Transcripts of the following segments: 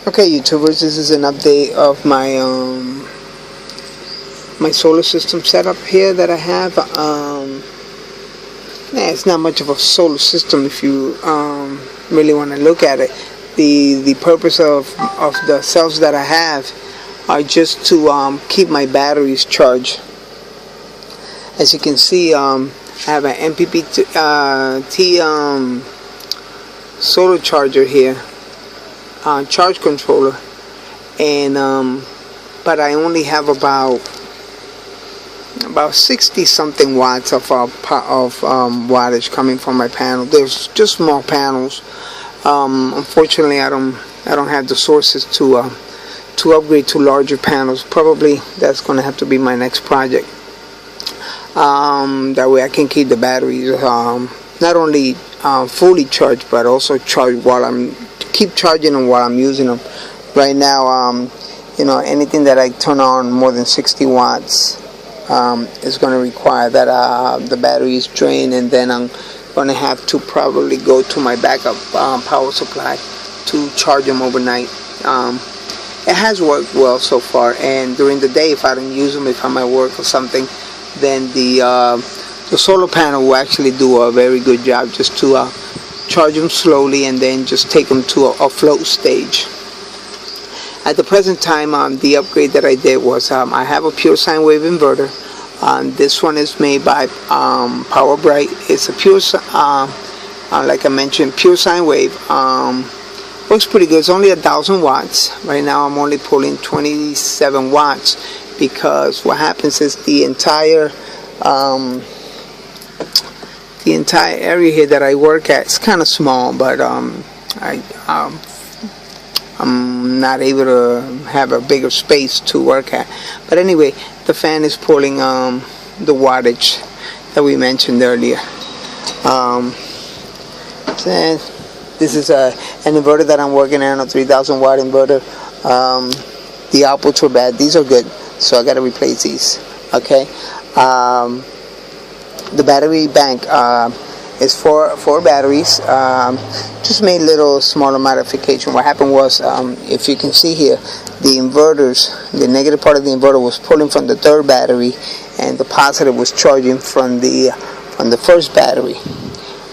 Okay, YouTubers, this is an update of my my solar system setup here that I have. It's not much of a solar system if you really want to look at it. The purpose of the cells that I have are just to keep my batteries charged. As you can see, I have an MPPT solar charger here, charge controller, and but I only have about 60 something watts of wattage coming from my panel. There's just small panels. Unfortunately, I don't have the sources to upgrade to larger panels. Probably that's going to have to be my next project. That way I can keep the batteries not only fully charged, but also charged while keep charging them while I'm using them. Right now, you know, anything that I turn on more than 60 watts is going to require that the battery is drained, and then I'm going to have to probably go to my backup power supply to charge them overnight. It has worked well so far, and during the day, if I don't use them, if I'm at work or something, then the solar panel will actually do a very good job just to charge them slowly and then just take them to a float stage. At the present time, the upgrade that I did was I have a pure sine wave inverter. This one is made by PowerBright. It's a pure, like I mentioned, pure sine wave. Works pretty good. It's only 1,000 watts. Right now I'm only pulling 27 watts because what happens is the entire area here that I work at is kind of small, but I'm not able to have a bigger space to work at. But anyway, the fan is pulling the wattage that we mentioned earlier. This is an inverter that I'm working on, a 3,000 watt inverter. The outputs were bad. These are good, so I got to replace these. Okay. The battery bank is four batteries. Just made little smaller modification. What happened was, if you can see here, the inverters, the negative part of the inverter was pulling from the third battery, and the positive was charging from the first battery.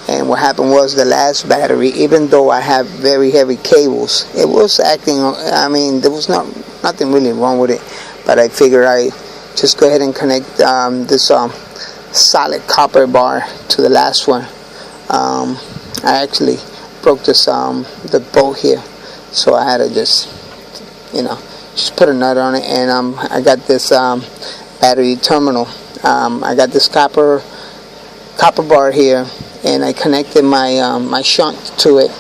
And what happened was the last battery, even though I have very heavy cables, it was acting. I mean, there was nothing really wrong with it, but I figured I just go ahead and connect this solid copper bar to the last one. I actually broke this the bolt here, so I had to just put a nut on it, and I got this battery terminal. I got this copper bar here, and I connected my my shunt to it.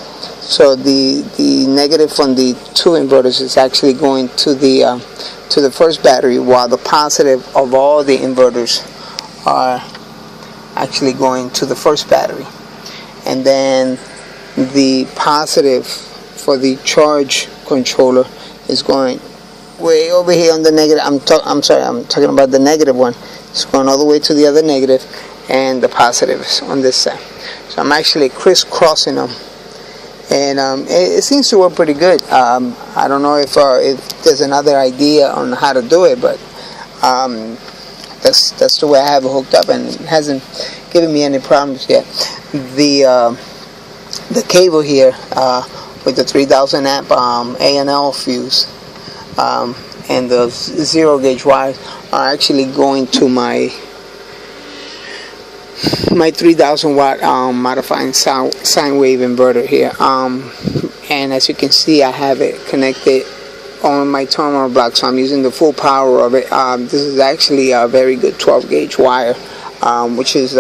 So the negative from the two inverters is actually going to the first battery, while the positive of all the inverters are actually going to the first battery. And then the positive for the charge controller is going way over here on the negative. I'm talking about the negative one. It's going all the way to the other negative, and the positive is on this side. So I'm actually crisscrossing them, and it seems to work pretty good. I don't know if there's another idea on how to do it, but that's the way I have it hooked up, and it hasn't given me any problems yet. The cable here with the 3,000 amp A&L fuse and the 0 gauge wires are actually going to my 3,000 watt modifying sine wave inverter here. And as you can see, I have it connected on my terminal block, so I'm using the full power of it. This is actually a very good 12 gauge wire, which is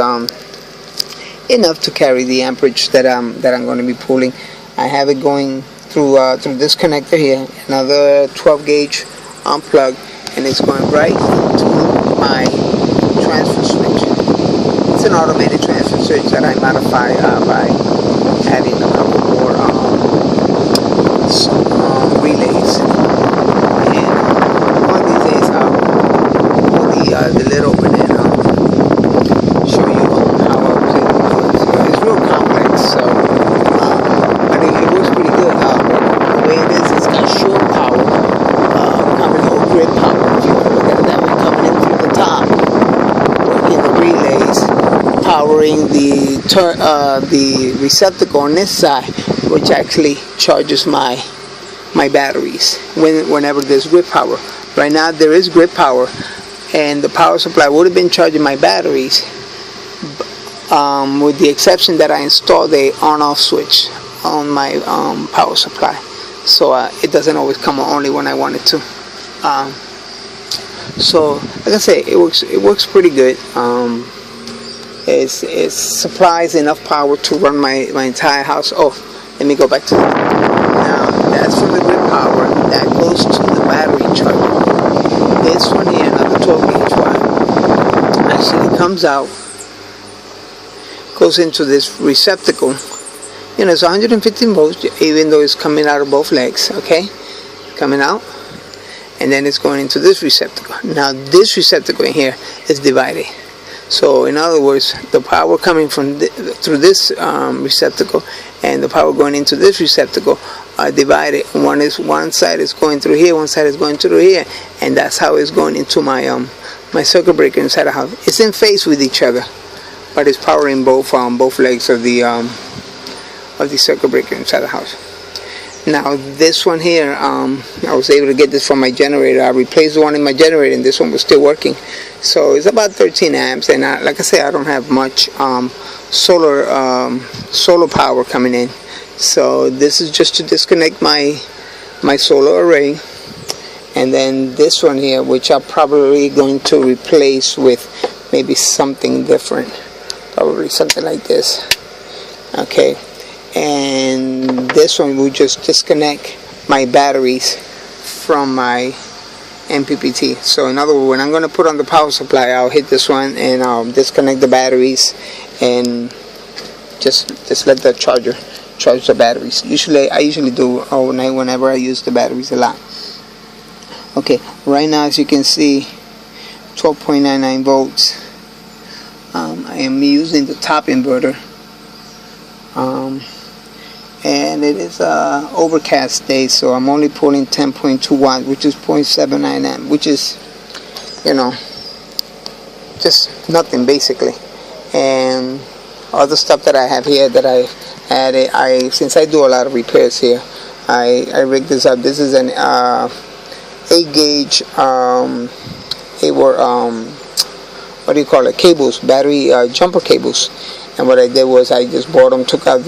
enough to carry the amperage that I'm going to be pulling. I have it going through this connector here, another 12 gauge plug, and it's going right to my transfer switch. It's an automated transfer switch that I modify by adding a couple more relays. And one of these days I'll pull the lid open and show you how I was able to do it. So it's real complex, so but it works pretty good. The way it is, it's got short powering the receptacle on this side, which actually charges my batteries whenever there's grid power. Right now there is grid power, and the power supply would have been charging my batteries, with the exception that I installed a on-off switch on my power supply, so it doesn't always come on only when I want it to. So like I say, it works pretty good. It supplies enough power to run my entire house. Oh, let me go back to that. Now that's for the grid power that goes to the battery charger. This one here, another 12 gauge wire, actually comes out, goes into this receptacle. You know, it's 115 volts, even though it's coming out of both legs. Okay, coming out, and then it's going into this receptacle. Now this receptacle in here is divided. So in other words, the power coming from through this receptacle and the power going into this receptacle are divided. One side is going through here, one side is going through here, and that's how it's going into my my circuit breaker inside the house. It's in phase with each other, but it's powering both legs of the circuit breaker inside the house. Now this one here, I was able to get this from my generator. I replaced the one in my generator, and this one was still working. So it's about 13 amps, and like I say, I don't have much solar power coming in. So this is just to disconnect my solar array, and then this one here, which I'm probably going to replace with maybe something different, probably something like this. Okay. And this one will just disconnect my batteries from my MPPT. So in other words, when I'm going to put on the power supply, I'll hit this one and I'll disconnect the batteries and just let the charger charge the batteries. I usually do overnight whenever I use the batteries a lot. Okay, right now as you can see, 12.99 volts. I am using the top inverter. And it is overcast day, so I'm only pulling 10.2 watts, which is 0.79 amp, which is, you know, just nothing basically. And other stuff that I have here that I added, since I do a lot of repairs here, I rigged this up. This is an 8 gauge what do you call it, cables, battery jumper cables. And what I did was I just bought them, took out,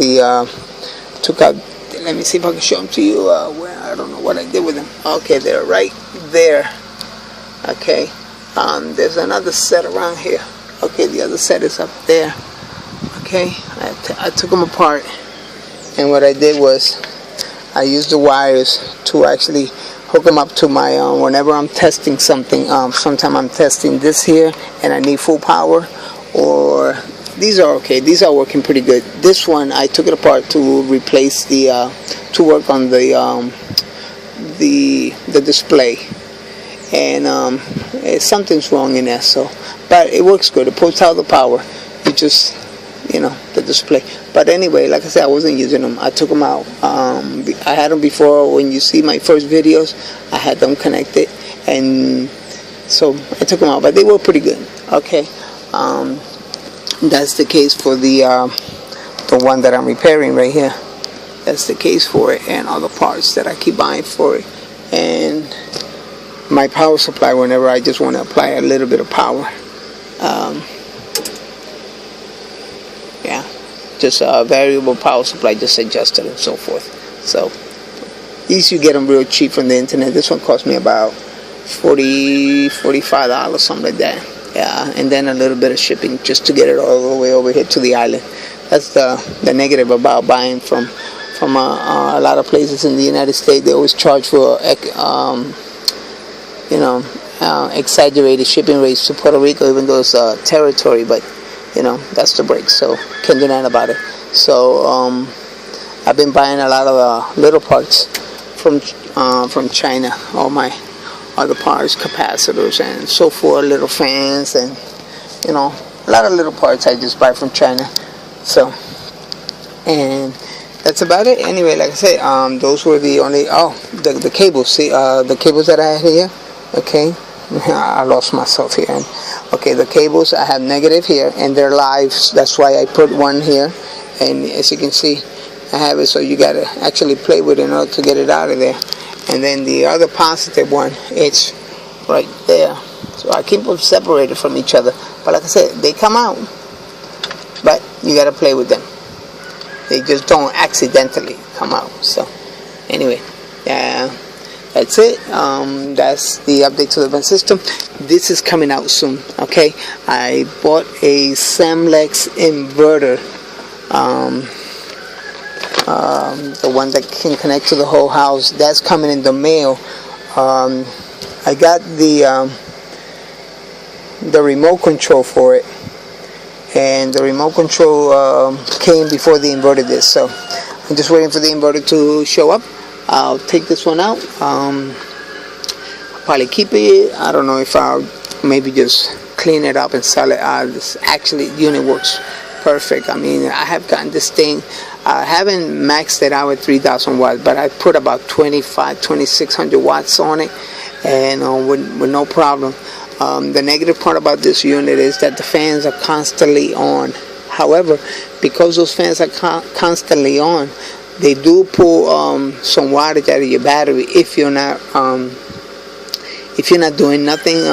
let me see if I can show them to you, where, I don't know what I did with them. Okay, they're right there. Okay, there's another set around here. Okay, the other set is up there. Okay, I took them apart, and what I did was I used the wires to actually hook them up to my, whenever I'm testing something, sometime I'm testing this here and I need full power, or these are okay, these are working pretty good. This one I took it apart to replace the to work on the display, and something's wrong in there, so, but it works good. It pulls out the power. It just, you know, the display. But anyway, like I said, I wasn't using them. I took them out. I had them before. When you see my first videos, I had them connected, and so I took them out, but they were pretty good. Okay. That's the case for the one that I'm repairing right here. That's the case for it, and all the parts that I keep buying for it, and my power supply whenever I just want to apply a little bit of power. Yeah, just a variable power supply, just adjusted and so forth. So these you get them real cheap from the internet. This one cost me about $45, something like that. Yeah, and then a little bit of shipping just to get it all the way over here to the island. That's the negative about buying from a lot of places in the United States. They always charge for you know, exaggerated shipping rates to Puerto Rico, even though it's a territory. But you know, that's the break, so can't do nothing about it. So I've been buying a lot of little parts from China. All my other parts, capacitors and so forth, little fans, and you know, a lot of little parts I just buy from China. So, and that's about it. Anyway, like I said, those were the only, the cables. See, the cables that I had here. Okay, I lost myself here. And, okay, the cables, I have negative here, and they're live. That's why I put one here. And as you can see, I have it, so you gotta actually play with it in order to get it out of there. And then the other positive one, it's right there. So I keep them separated from each other. But like I said, they come out, but you gotta play with them. They just don't accidentally come out. So anyway, that's it. That's the update to the vent system. This is coming out soon. Okay, I bought a Samlex inverter, the one that can connect to the whole house. That's coming in the mail. I got the remote control for it, and the remote control came before the inverter did. So I'm just waiting for the inverter to show up. I'll take this one out. I'll probably keep it. I don't know if I'll maybe just clean it up and sell it. This actually unit works perfect. I mean, I have gotten this thing. I haven't maxed it out at 3,000 watts, but I put about 2,600 watts on it, and with no problem. The negative part about this unit is that the fans are constantly on. However, because those fans are constantly on, they do pull some wattage out of your battery if you're not doing nothing.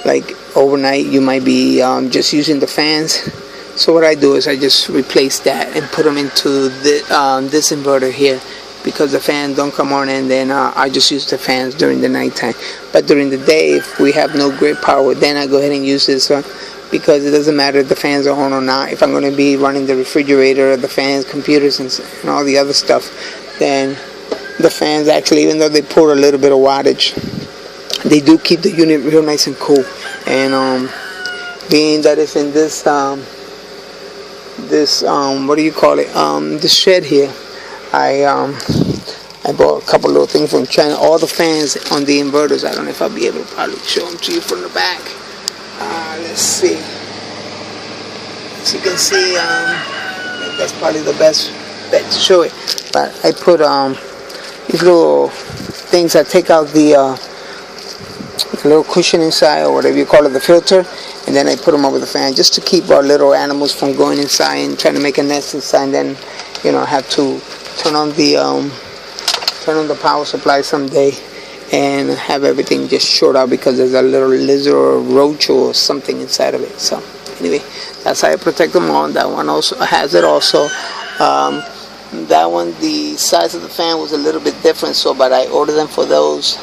Like overnight, you might be just using the fans. So what I do is I just replace that and put them into this inverter here, because the fans don't come on, and then I just use the fans during the nighttime. But during the day, if we have no grid power, then I go ahead and use this one, because it doesn't matter if the fans are on or not. If I'm going to be running the refrigerator, the fans, computers, and all the other stuff, then the fans actually, even though they pull a little bit of wattage, they do keep the unit real nice and cool. And being that it's in this what do you call it, this shed here, I bought a couple little things from China. All the fans on the inverters, I don't know if I'll be able to probably show them to you from the back. Let's see. As you can see, that's probably the best bet to show it. But I put these little things that take out the little cushion inside, or whatever you call it, the filter, and then I put them over the fan just to keep our little animals from going inside and trying to make a nest inside, and then, you know, have to turn on the power supply someday and have everything just short out because there's a little lizard or roach or something inside of it. So anyway, that's how I protect them all. That one also has it also. That one, the size of the fan was a little bit different, so but I ordered them for those,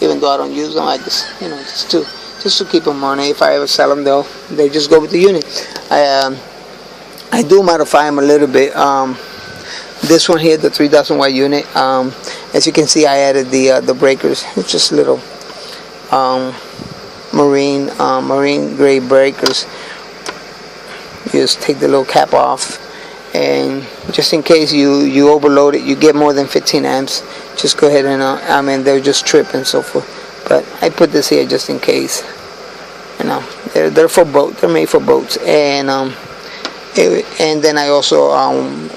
even though I don't use them. I just, you know, just to keep them on. If I ever sell them, they just go with the unit. I do modify them a little bit. This one here, the 3,000 watt unit, as you can see, I added the breakers. It's just little marine gray breakers. You just take the little cap off, and just in case you overload it, you get more than 15 amps, just go ahead and I mean, they'll just trip and so forth. But I put this here just in case. You know, they're for boat. They're made for boats. And then I also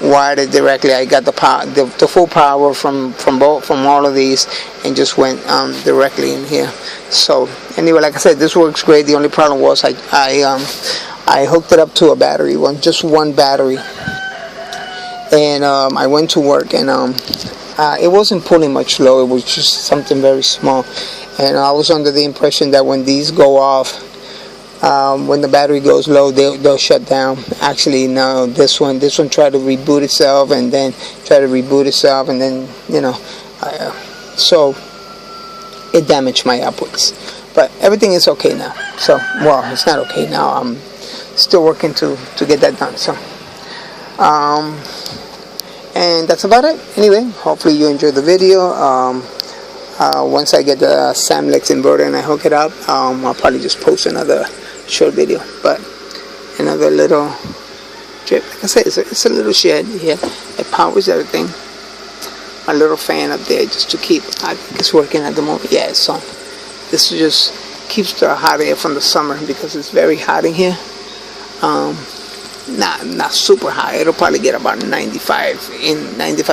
wired it directly. I got the power, the full power from all of these, and just went directly in here. So anyway, like I said, this works great. The only problem was I hooked it up to a battery, just one battery, and I went to work, and it wasn't pulling much low. It was just something very small, and I was under the impression that when these go off, when the battery goes low, they'll shut down. Actually, no. This one tried to reboot itself, and then tried to reboot itself, and then, you know, so it damaged my outputs. But everything is okay now. So, well, it's not okay now. I'm still working to get that done. So, and that's about it. Anyway, hopefully you enjoyed the video. Once I get the Samlex inverter and I hook it up, I'll probably just post another short video. But another little trip. Like I said, it's a little shed here. It powers everything. A little fan up there just to keep. I think it's working at the moment. Yeah, it's on. This just keeps the hot air from the summer because it's very hot in here. Not super high. It'll probably get about 95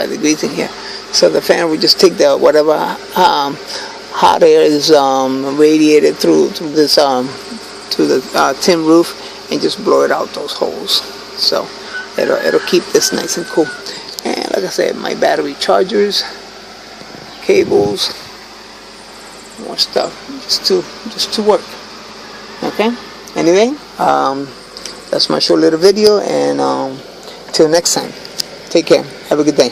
degrees in here. So the fan will just take the whatever hot air is radiated through this to the tin roof, and just blow it out those holes. So it'll keep this nice and cool. And like I said, my battery chargers, cables, more stuff just to work. Okay. Anyway, that's my short little video, and till next time, take care. Have a good day.